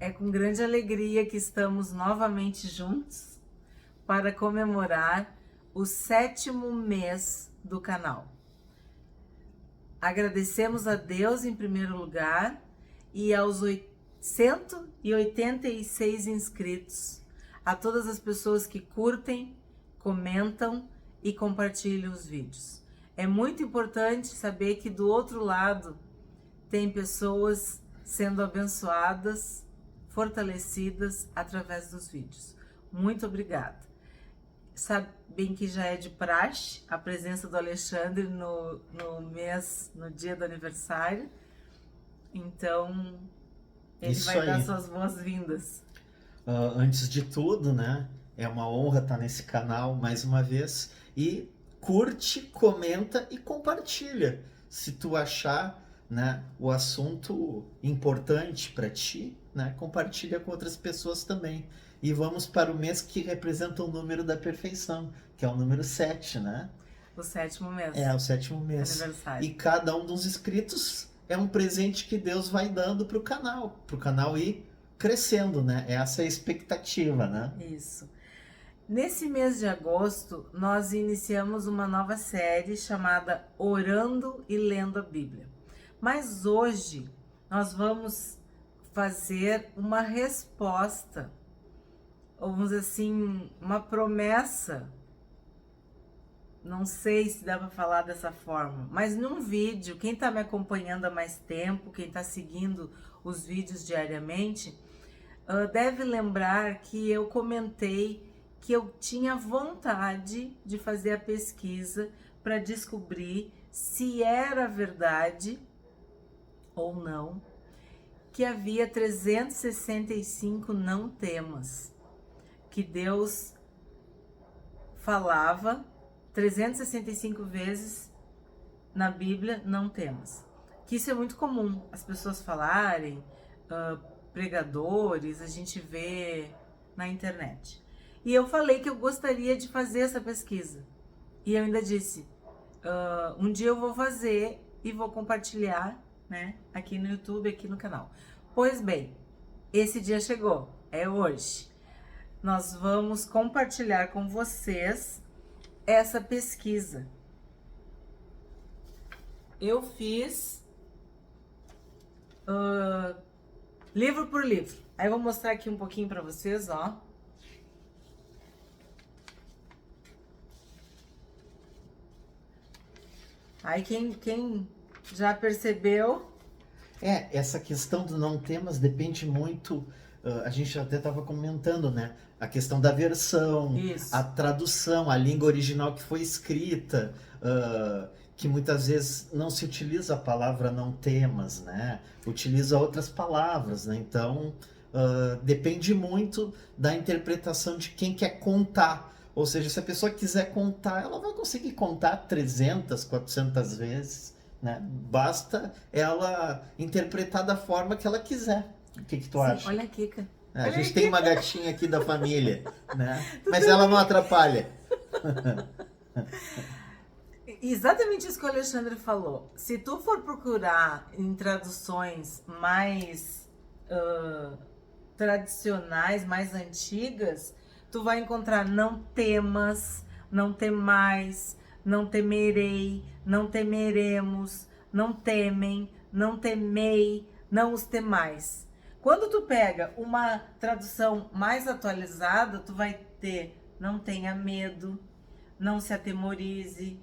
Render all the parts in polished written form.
É com grande alegria que estamos novamente juntos para comemorar o 7º mês do canal. Agradecemos a Deus em primeiro lugar e aos 186 inscritos, a todas as pessoas que curtem, comentam e compartilham os vídeos. É muito importante saber que do outro lado tem pessoas sendo abençoadas, fortalecidas através dos vídeos. Muito obrigada. Sabem que já é de praxe a presença do Alexandre no dia do aniversário. Então, ele Isso vai dar aí. suas boas-vindas. Antes de tudo, né? É uma honra estar nesse canal mais uma vez. E curte, comenta e compartilha. Se tu achar, né, o assunto importante para ti, né, compartilha com outras pessoas também. E vamos para o mês que representa o número da perfeição, que é o número 7, né? O 7º mês. É, o 7º mês. Aniversário. E cada um dos inscritos é um presente que Deus vai dando pro canal ir crescendo, né? Essa é a expectativa, né? Isso. Nesse mês de agosto, nós iniciamos uma nova série chamada Orando e Lendo a Bíblia. Mas hoje nós vamos fazer uma resposta, ou vamos dizer assim, uma promessa. Não sei se dá para falar dessa forma, mas num vídeo, quem está me acompanhando há mais tempo, quem está seguindo os vídeos diariamente, deve lembrar que eu comentei que eu tinha vontade de fazer a pesquisa para descobrir se era verdade ou não que havia 365 não temas, que Deus falava 365 vezes na Bíblia, não temas. Que isso é muito comum, as pessoas falarem, pregadores, a gente vê na internet. E eu falei que eu gostaria de fazer essa pesquisa. E eu ainda disse, um dia eu vou fazer e vou compartilhar, né, aqui no YouTube, aqui no canal. Pois bem, esse dia chegou, é hoje. Nós vamos compartilhar com vocês essa pesquisa. Eu fiz livro por livro. Aí eu vou mostrar aqui um pouquinho para vocês, ó. Aí quem já percebeu... Essa questão do não temas depende muito, a gente até estava comentando, né? A questão da versão, Isso. a tradução, a língua original que foi escrita, que muitas vezes não se utiliza a palavra não temas, né? Utiliza outras palavras, né? Então, depende muito da interpretação de quem quer contar. Ou seja, se a pessoa quiser contar, ela vai conseguir contar 300, 400 vezes, né? Basta ela interpretar da forma que ela quiser. O que tu acha? Olha a Kika. A gente tem uma gatinha aqui da família, né? Mas ela não atrapalha. Exatamente isso que o Alexandre falou. Se tu for procurar em traduções mais tradicionais, mais antigas, tu vai encontrar não temas, não temais, não temerei, não temeremos, não temem, não temei, não os temais. Quando tu pega uma tradução mais atualizada, tu vai ter não tenha medo, não se atemorize,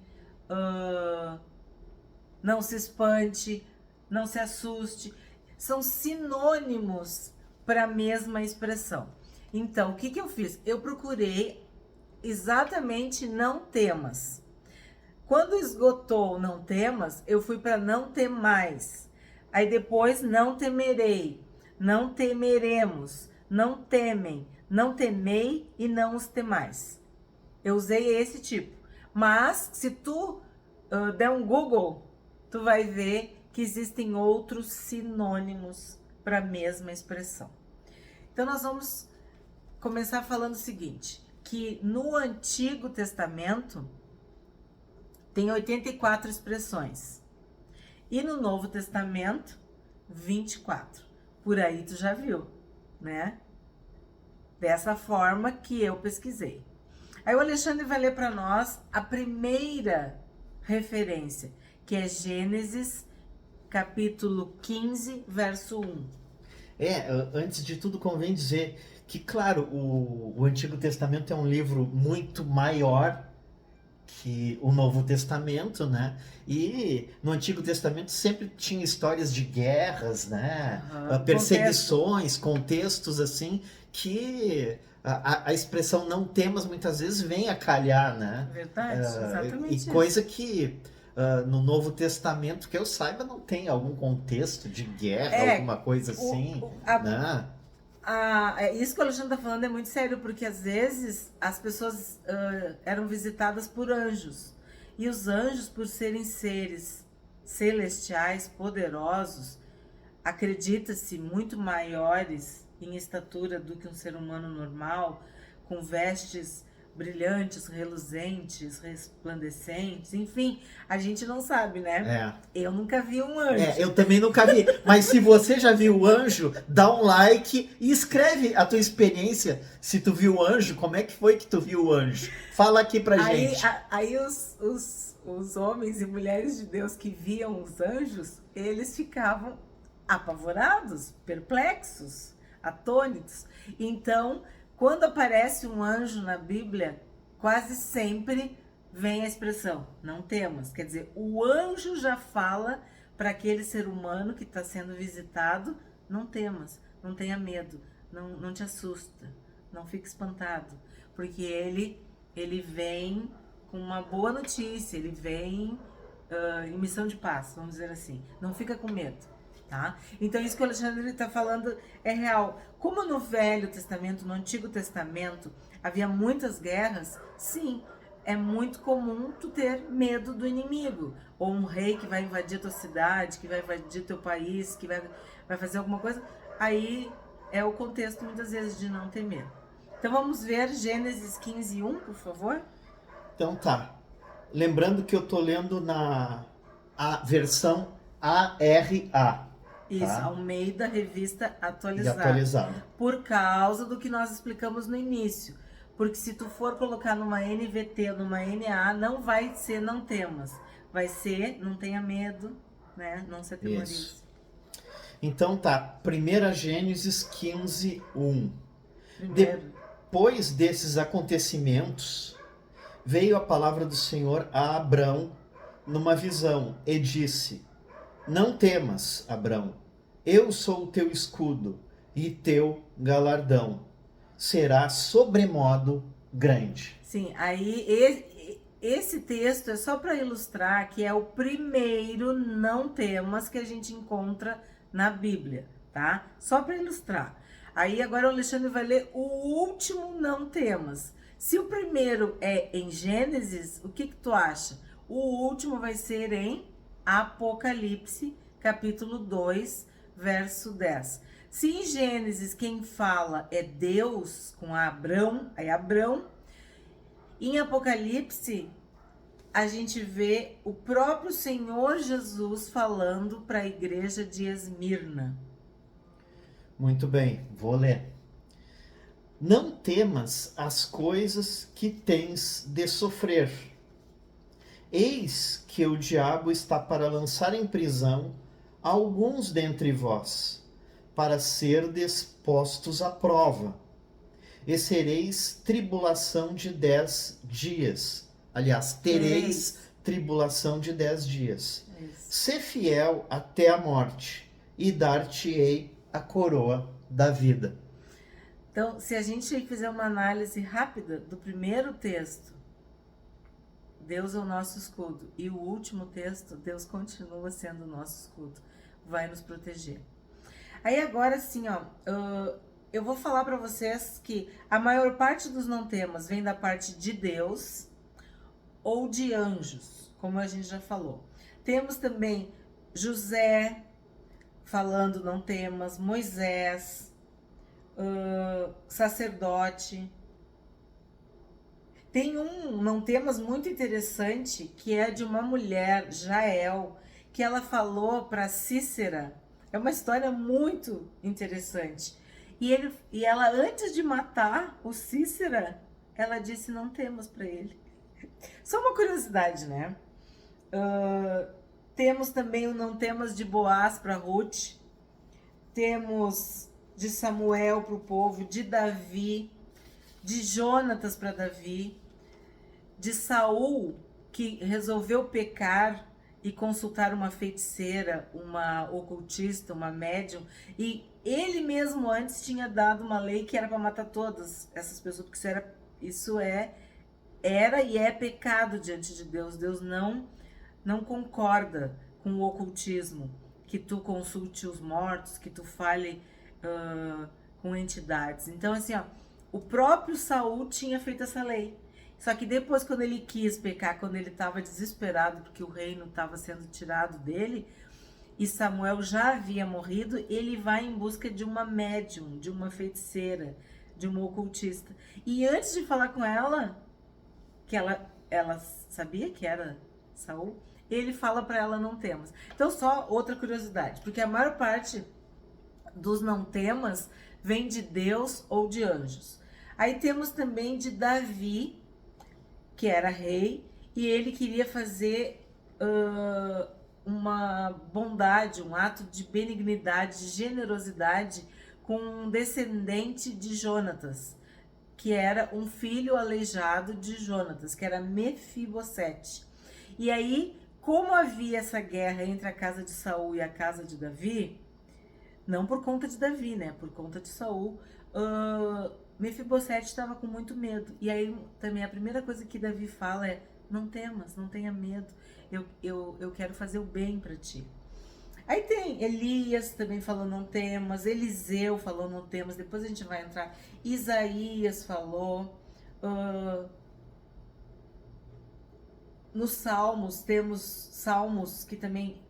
não se espante, não se assuste. São sinônimos para a mesma expressão. Então, o que eu fiz? Eu procurei exatamente não temas. Quando esgotou não temas, eu fui para não temais. Aí depois não temerei, não temeremos, não temem, não temei e não os temais. Eu usei esse tipo. Mas se tu der um Google, tu vai ver que existem outros sinônimos para a mesma expressão. Então nós vamos começar falando o seguinte, que no Antigo Testamento tem 84 expressões e no Novo Testamento 24. Por aí tu já viu. né? Dessa forma que eu pesquisei. Aí o Alexandre vai ler para nós a primeira referência, que é Gênesis, capítulo 15, verso 1. Antes de tudo convém dizer que, claro, o Antigo Testamento é um livro muito maior que o Novo Testamento, né? E no Antigo Testamento sempre tinha histórias de guerras, né? Perseguições, contextos assim, que a expressão não temas muitas vezes vem a calhar, né? Verdade, exatamente E isso. coisa que no Novo Testamento, que eu saiba, não tem algum contexto de guerra, alguma coisa assim, né? Isso que o Alexandre está falando é muito sério, porque às vezes as pessoas eram visitadas por anjos. E os anjos, por serem seres celestiais, poderosos, acredita-se muito maiores em estatura do que um ser humano normal, com vestes brilhantes, reluzentes, resplandecentes, enfim, a gente não sabe, né? Eu nunca vi um anjo. Eu também nunca vi. Mas se você já viu o anjo, dá um like e escreve a tua experiência. Se tu viu o anjo, como é que foi que tu viu o anjo? Fala aqui pra gente. Aí os homens e mulheres de Deus que viam os anjos, eles ficavam apavorados, perplexos, atônitos. Então, quando aparece um anjo na Bíblia, quase sempre vem a expressão, não temas. Quer dizer, o anjo já fala para aquele ser humano que está sendo visitado, não temas, não tenha medo, não te assusta, não fique espantado. Porque ele vem com uma boa notícia, ele vem em missão de paz, vamos dizer assim. Não fica com medo. Tá? Então isso que o Alexandre está falando é real. Como no Velho Testamento, no Antigo Testamento, havia muitas guerras, sim, é muito comum tu ter medo do inimigo. Ou um rei que vai invadir a tua cidade, que vai invadir teu país, que vai fazer alguma coisa. Aí é o contexto, muitas vezes, de não ter medo. Então vamos ver Gênesis 15, 1, por favor. Então tá. Lembrando que eu tô lendo a versão ARA. Isso, tá? Almeida, revista atualizada. E atualizada. Por causa do que nós explicamos no início. Porque se tu for colocar numa NVT ou numa NA, não vai ser não temas. Vai ser não tenha medo, né? Não se atemorize. Isso. Então tá, 1 Gênesis 15, 1. Depois desses acontecimentos, veio a palavra do Senhor a Abrão numa visão e disse: Não temas, Abrão, eu sou o teu escudo e teu galardão será sobremodo grande. Sim, aí esse texto é só para ilustrar que é o primeiro não temas que a gente encontra na Bíblia, tá? Só para ilustrar. Aí agora o Alexandre vai ler o último não temas. Se o primeiro é em Gênesis, o que tu acha? O último vai ser em Apocalipse, capítulo 2, verso 10. Se em Gênesis quem fala é Deus, com Abrão, é Abrão, em Apocalipse a gente vê o próprio Senhor Jesus falando para a igreja de Esmirna. Muito bem, vou ler. Não temas as coisas que tens de sofrer. Eis que o diabo está para lançar em prisão alguns dentre vós, para serdes postos à prova, e sereis tribulação de 10 dias. Aliás, tereis tribulação de 10 dias. Sê fiel até a morte, e dar-te-ei a coroa da vida. Então, se a gente fizer uma análise rápida do primeiro texto, Deus é o nosso escudo, e o último texto, Deus continua sendo o nosso escudo, vai nos proteger. Aí agora sim, eu vou falar para vocês que a maior parte dos não temas vem da parte de Deus ou de anjos, como a gente já falou. Temos também José falando não temas, Moisés, sacerdote. Tem um não temas muito interessante que é de uma mulher, Jael, que ela falou para Cícera. É uma história muito interessante. E ela, antes de matar o Cícera, ela disse: não temas para ele. Só uma curiosidade, né? Temos também o não temas de Boaz para Ruth. Temos de Samuel para o povo, de Davi, de Jonatas para Davi, de Saul, que resolveu pecar e consultar uma feiticeira, uma ocultista, uma médium, e ele mesmo antes tinha dado uma lei que era para matar todas essas pessoas, porque era e é pecado diante de Deus. Deus não concorda com o ocultismo, que tu consulte os mortos, que tu fale com entidades. Então, assim, ó, o próprio Saul tinha feito essa lei. Só que depois, quando ele quis pecar, quando ele estava desesperado porque o reino estava sendo tirado dele, e Samuel já havia morrido, ele vai em busca de uma médium, de uma feiticeira, de uma ocultista. E antes de falar com ela, que ela sabia que era Saul, ele fala para ela: não temas. Então, só outra curiosidade, porque a maior parte dos não temas vem de Deus ou de anjos. Aí temos também de Davi, que era rei, e ele queria fazer uma bondade, um ato de benignidade, de generosidade com um descendente de Jonatas, que era um filho aleijado de Jonatas, que era Mefibosete. E aí, como havia essa guerra entre a casa de Saul e a casa de Davi, não por conta de Davi, né? Por conta de Saul, Mefibosete estava com muito medo. E aí também a primeira coisa que Davi fala é: não temas, não tenha medo. Eu quero fazer o bem para ti. Aí tem Elias também falou: não temas. Eliseu falou: não temas. Depois a gente vai entrar. Isaías falou. Nos Salmos, temos Salmos que também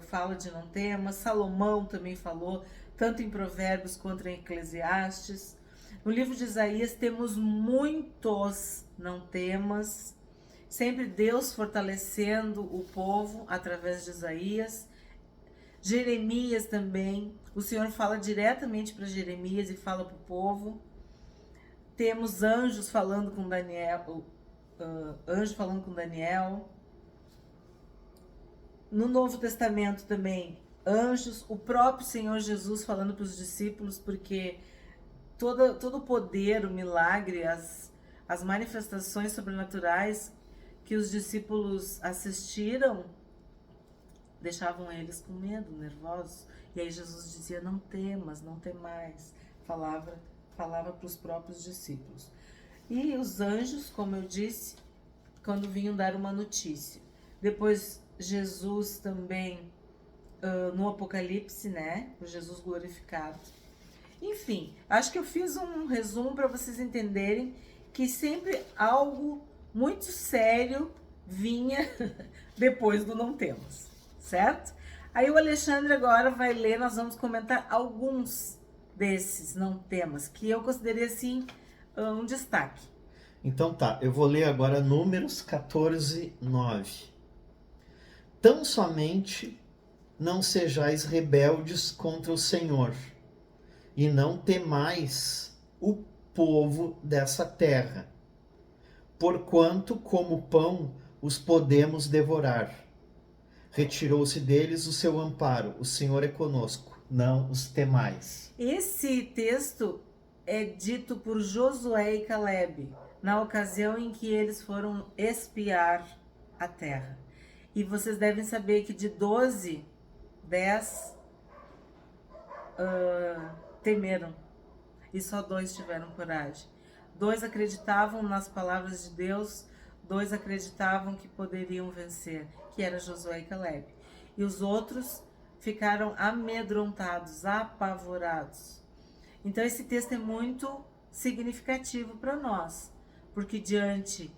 fala de não temas. Salomão também falou, tanto em Provérbios quanto em Eclesiastes. No livro de Isaías temos muitos não temas. Sempre Deus fortalecendo o povo através de Isaías. Jeremias também. O Senhor fala diretamente para Jeremias e fala para o povo. Temos anjos falando com Daniel. Anjo falando com Daniel. No Novo Testamento também, anjos, o próprio Senhor Jesus falando para os discípulos, porque todo o poder, o milagre, as manifestações sobrenaturais que os discípulos assistiram deixavam eles com medo, nervosos. E aí Jesus dizia: não temas, não temais. Falava para os próprios discípulos. E os anjos, como eu disse, quando vinham dar uma notícia. Depois Jesus também, no Apocalipse, né? O Jesus glorificado. Enfim, acho que eu fiz um resumo para vocês entenderem que sempre algo muito sério vinha depois do não temos, certo? Aí o Alexandre agora vai ler, nós vamos comentar alguns desses não temas, que eu considerei assim um destaque. Então tá, eu vou ler agora Números 14, 9. Tão somente não sejais rebeldes contra o Senhor, e não temais o povo dessa terra, porquanto como pão os podemos devorar. Retirou-se deles o seu amparo, o Senhor é conosco, não os temais. Esse texto é dito por Josué e Calebe, na ocasião em que eles foram espiar a terra. E vocês devem saber que de 12, 10 temeram. E só 2 tiveram coragem. 2 acreditavam nas palavras de Deus, 2 acreditavam que poderiam vencer, que era Josué e Calebe. E os outros ficaram amedrontados, apavorados. Então esse texto é muito significativo para nós, porque diante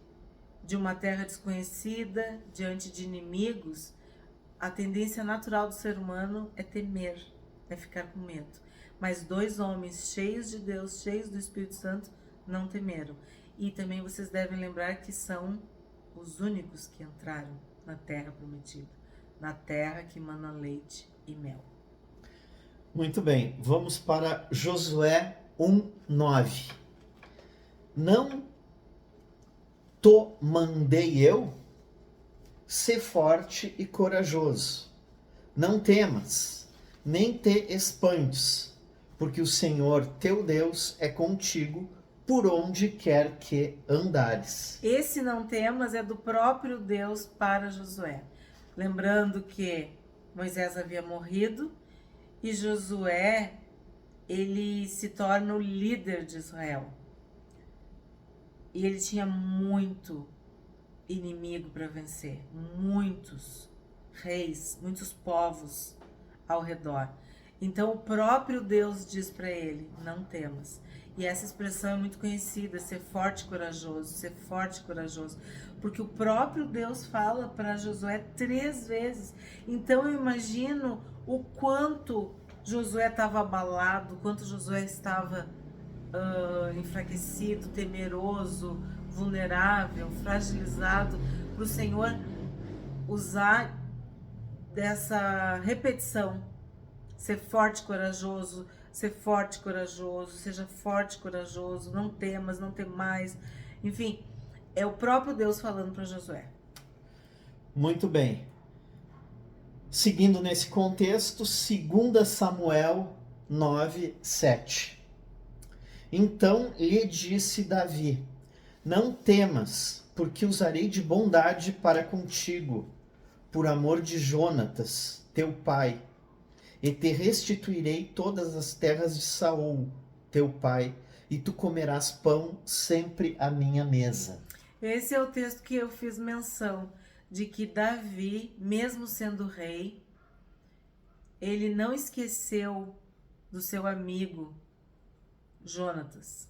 de uma terra desconhecida, diante de inimigos, a tendência natural do ser humano é temer, é ficar com medo. Mas 2 homens cheios de Deus, cheios do Espírito Santo, não temeram. E também vocês devem lembrar que são os únicos que entraram na terra prometida, na terra que mana leite e mel. Muito bem, vamos para Josué 1:9. Não to mandei eu? Sê forte e corajoso. Não temas, nem te espantes, porque o Senhor teu Deus é contigo por onde quer que andares. Esse não temas é do próprio Deus para Josué. Lembrando que Moisés havia morrido e Josué, ele se torna o líder de Israel. E ele tinha muito inimigo para vencer, muitos reis, muitos povos ao redor. Então o próprio Deus diz para ele: não temas. E essa expressão é muito conhecida, ser forte e corajoso, ser forte e corajoso, porque o próprio Deus fala para Josué 3 vezes. Então eu imagino o quanto Josué estava abalado, o quanto Josué estava enfraquecido, temeroso, vulnerável, fragilizado, para o Senhor usar dessa repetição. Ser forte e corajoso, ser forte e corajoso, seja forte e corajoso, não temas, não temais. Enfim, é o próprio Deus falando para Josué. Muito bem. Seguindo nesse contexto, 2 Samuel 9:7. Então lhe disse Davi: não temas, porque usarei de bondade para contigo, por amor de Jonatas, teu pai, e te restituirei todas as terras de Saul, teu pai, e tu comerás pão sempre à minha mesa. Esse é o texto que eu fiz menção, de que Davi, mesmo sendo rei, ele não esqueceu do seu amigo Jonatas.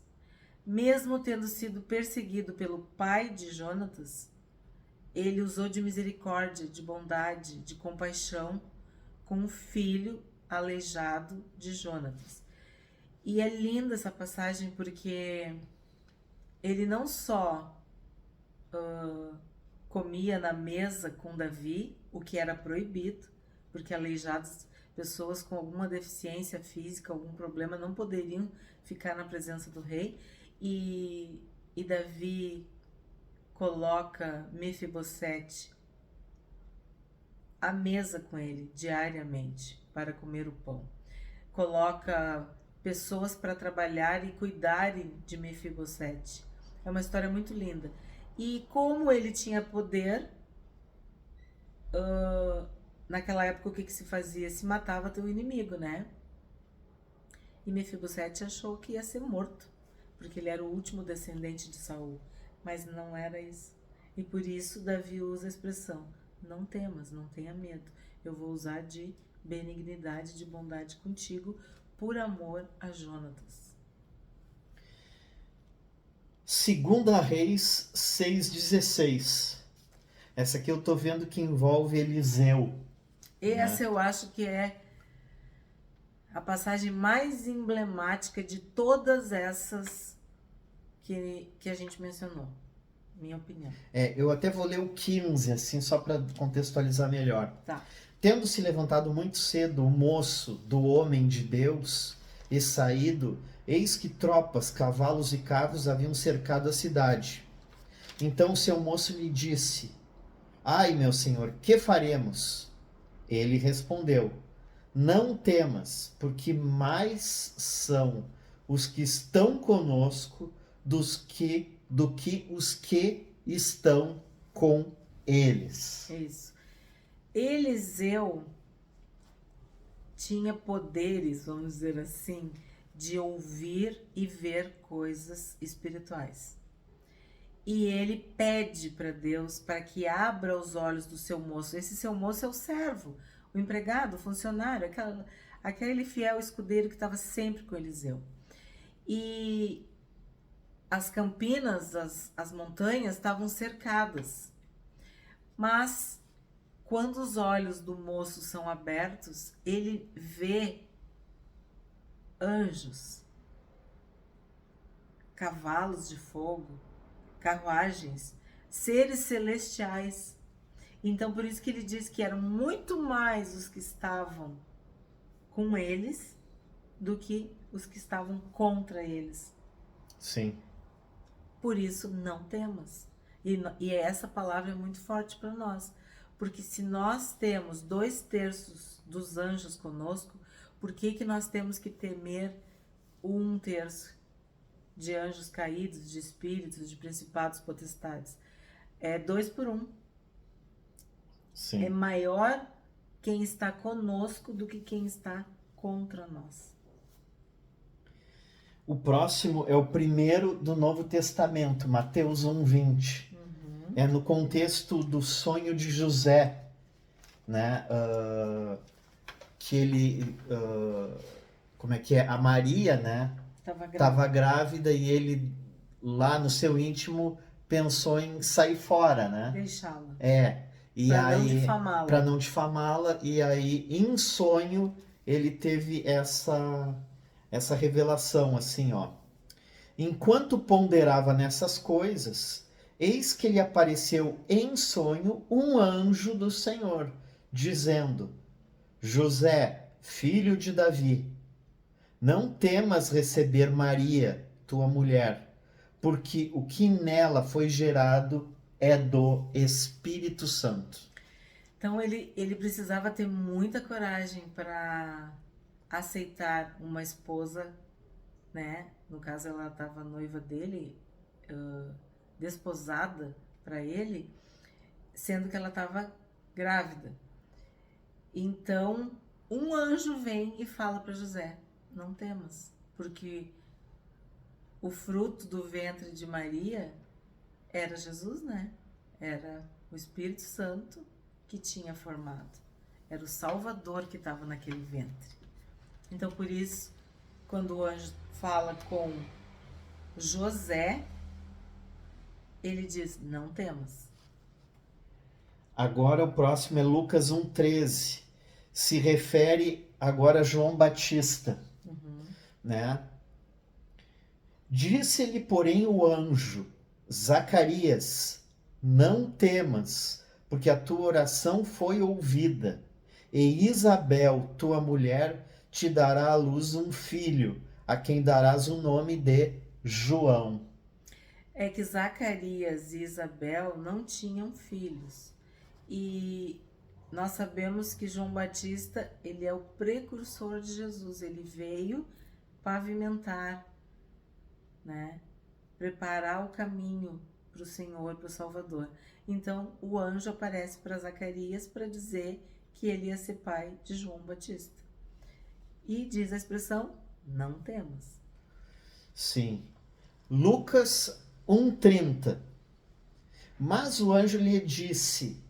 Mesmo tendo sido perseguido pelo pai de Jonatas, ele usou de misericórdia, de bondade, de compaixão com o filho aleijado de Jonatas. E é linda essa passagem porque ele não só comia na mesa com Davi, o que era proibido, porque aleijados, pessoas com alguma deficiência física, algum problema, não poderiam ficar na presença do rei. E Davi coloca Mefibosete à mesa com ele diariamente para comer o pão. Coloca pessoas para trabalhar e cuidarem de Mefibosete. É uma história muito linda. E como ele tinha poder, naquela época o que se fazia? Se matava teu inimigo, né? E Mefibosete achou que ia ser morto, porque ele era o último descendente de Saul. Mas não era isso. E por isso Davi usa a expressão: não temas, não tenha medo. Eu vou usar de benignidade, de bondade contigo, por amor a Jonatas. 2 Reis 6:16. Essa aqui eu tô vendo que envolve Eliseu. Essa eu acho que é a passagem mais emblemática de todas essas que a gente mencionou, minha opinião. Eu até vou ler o 15, assim, só para contextualizar melhor. Tá. Tendo se levantado muito cedo o moço do homem de Deus e saído, eis que tropas, cavalos e carros haviam cercado a cidade. Então o seu moço lhe disse: ai, meu senhor, que faremos? Ele respondeu: não temas, porque mais são os que estão conosco do que os que estão com eles. Isso. Eliseu tinha poderes, vamos dizer assim, de ouvir e ver coisas espirituais. E ele pede para Deus para que abra os olhos do seu moço. Esse seu moço é o servo, o empregado, o funcionário, aquele fiel escudeiro que estava sempre com Eliseu. E as campinas, as montanhas estavam cercadas. Mas quando os olhos do moço são abertos, ele vê anjos, cavalos de fogo, carruagens, seres celestiais. Então por isso que ele diz que eram muito mais os que estavam com eles do que os que estavam contra eles. Sim. Por isso, não temas. E essa palavra é muito forte para nós. Porque se nós temos 2/3 dos anjos conosco, por que nós temos que temer 1/3 de anjos caídos, de espíritos, de principados, potestades? É 2 por 1. Sim. É maior quem está conosco do que quem está contra nós. O próximo é o primeiro do Novo Testamento, Mateus 1:20. É no contexto do sonho de José, né? Que ele, como é que é? A Maria, né? Estava grávida e ele, lá no seu íntimo, pensou em sair fora, né? Deixá-la. E pra aí, não difamá-la. Para não difamá-la, e aí, em sonho, ele teve essa revelação, assim, ó. Enquanto ponderava nessas coisas, eis que lhe apareceu em sonho um anjo do Senhor, dizendo: José, filho de Davi, não temas receber Maria, tua mulher, porque o que nela foi gerado é do Espírito Santo. Então ele precisava ter muita coragem para aceitar uma esposa, né? No caso, ela estava noiva dele, desposada para ele, sendo que ela estava grávida. Então, um anjo vem e fala para José: não temas, porque o fruto do ventre de Maria era Jesus, né? Era o Espírito Santo que tinha formado. Era o Salvador que estava naquele ventre. Então, por isso, quando o anjo fala com José, ele diz: não temas. Agora o próximo é Lucas 1:13. Se refere agora a João Batista, né? Disse-lhe, porém, o anjo: Zacarias, não temas, porque a tua oração foi ouvida, e Isabel, tua mulher, te dará à luz um filho, a quem darás o nome de João. É que Zacarias e Isabel não tinham filhos. E nós sabemos que João Batista, ele é o precursor de Jesus. Ele veio pavimentar, né? Preparar o caminho para o Senhor, para o Salvador. Então, o anjo aparece para Zacarias para dizer que ele ia ser pai de João Batista. E diz a expressão: não temas. Sim. Lucas 1:30. Mas o anjo lhe disse: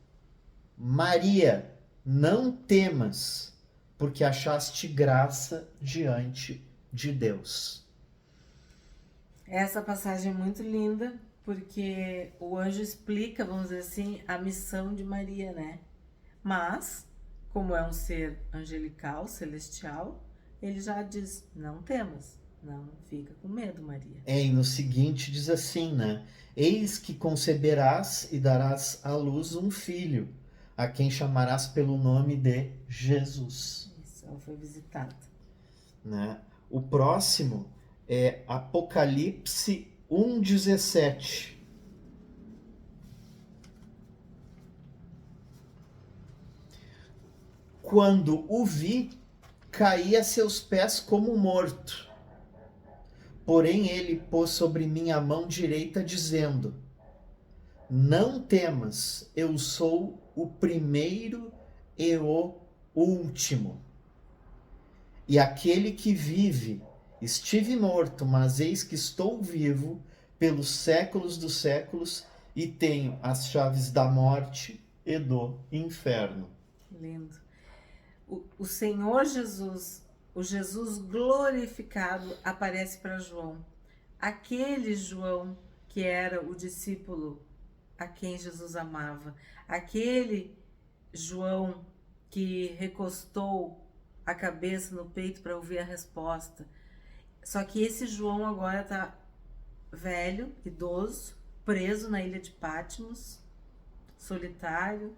Maria, não temas, porque achaste graça diante de Deus. Essa passagem é muito linda, porque o anjo explica, vamos dizer assim, a missão de Maria, né? Mas, como é um ser angelical, celestial, ele já diz: não temas, não fica com medo, Maria. E no seguinte diz assim, né? Eis que conceberás e darás à luz um filho, a quem chamarás pelo nome de Jesus. Isso, ela foi visitada. Né? O próximo é Apocalipse 1:17. Quando o vi, caí a seus pés como morto. Porém ele pôs sobre mim a mão direita, dizendo: não temas, eu sou o primeiro e o último. E aquele que vive, estive morto, mas eis que estou vivo pelos séculos dos séculos e tenho as chaves da morte e do inferno. Lindo. O Senhor Jesus, o Jesus glorificado, aparece para João. Aquele João que era o discípulo a quem Jesus amava. Aquele João que recostou a cabeça no peito para ouvir a resposta. Só que esse João agora está velho, idoso, preso na ilha de Patmos, solitário.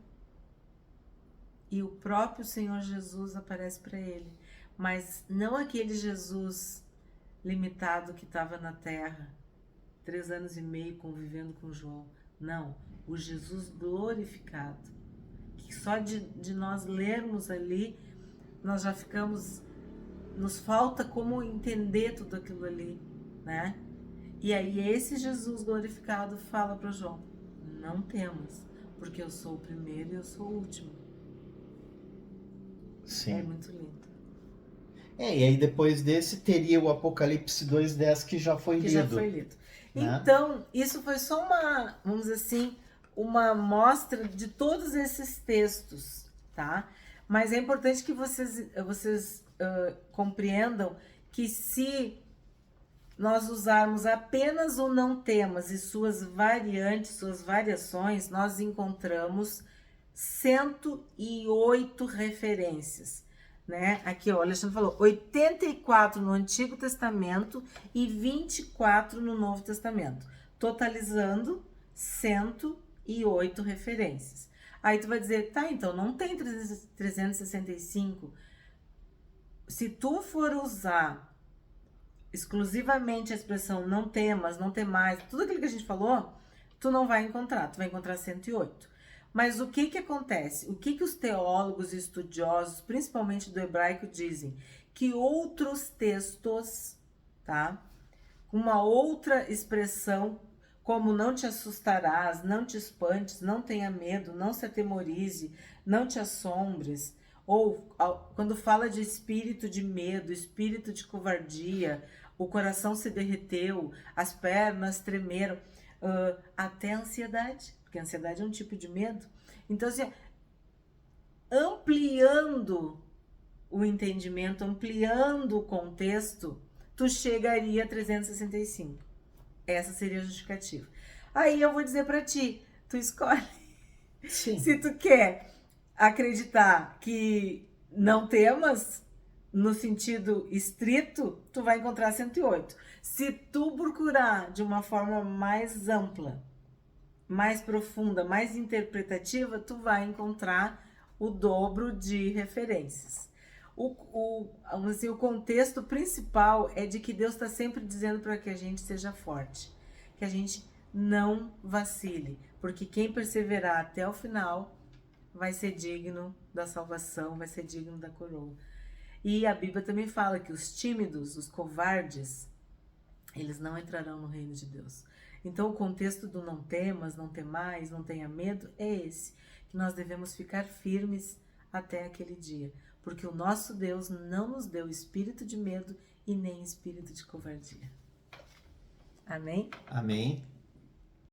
E o próprio Senhor Jesus aparece para ele. mas não aquele Jesus limitado que estava na terra, 3 anos e meio convivendo com João. Não, o Jesus glorificado, que só de nós lermos ali, nós já ficamos, nos falta como entender tudo aquilo ali, né? E aí esse Jesus glorificado fala para João, não temas, porque eu sou o primeiro e eu sou o último. Sim. É muito lindo. E aí depois desse teria o Apocalipse 2:10 que já foi Que lido. já foi lido. Né? Então, isso foi só uma, vamos dizer assim, uma amostra de todos esses textos, tá? Mas é importante que vocês compreendam que se nós usarmos apenas o não temas e suas variantes, suas variações, nós encontramos 108 referências, né? Aqui, ó, o Alexandre falou 84 no Antigo Testamento e 24 no Novo Testamento, totalizando 108 referências. Aí tu vai dizer, tá, então não tem 365. Se tu for usar exclusivamente a expressão não temas, não temais, tudo aquilo que a gente falou, tu não vai encontrar, tu vai encontrar 108. Mas o que acontece? O que os teólogos e estudiosos, principalmente do hebraico, dizem? Que outros textos, tá? Uma outra expressão, como não te assustarás, não te espantes, não tenha medo, não se atemorize, não te assombres, ou quando fala de espírito de medo, espírito de covardia, o coração se derreteu, as pernas tremeram, até a ansiedade, porque a ansiedade é um tipo de medo. Então, assim, ampliando o entendimento, ampliando o contexto, tu chegaria a 365. Essa seria a justificativa. Aí eu vou dizer pra ti, tu escolhe. Sim. Se tu quer acreditar que não temas, no sentido estrito, tu vai encontrar 108. Se tu procurar de uma forma mais ampla, mais profunda, mais interpretativa, tu vai encontrar o dobro de referências. O contexto principal é de que Deus está sempre dizendo para que a gente seja forte, que a gente não vacile, porque quem perseverar até o final vai ser digno da salvação, vai ser digno da coroa. E a Bíblia também fala que os tímidos, os covardes, eles não entrarão no reino de Deus. Então o contexto do não temas, não temais, não tenha medo é esse, que nós devemos ficar firmes até aquele dia, porque o nosso Deus não nos deu espírito de medo e nem espírito de covardia. Amém? Amém.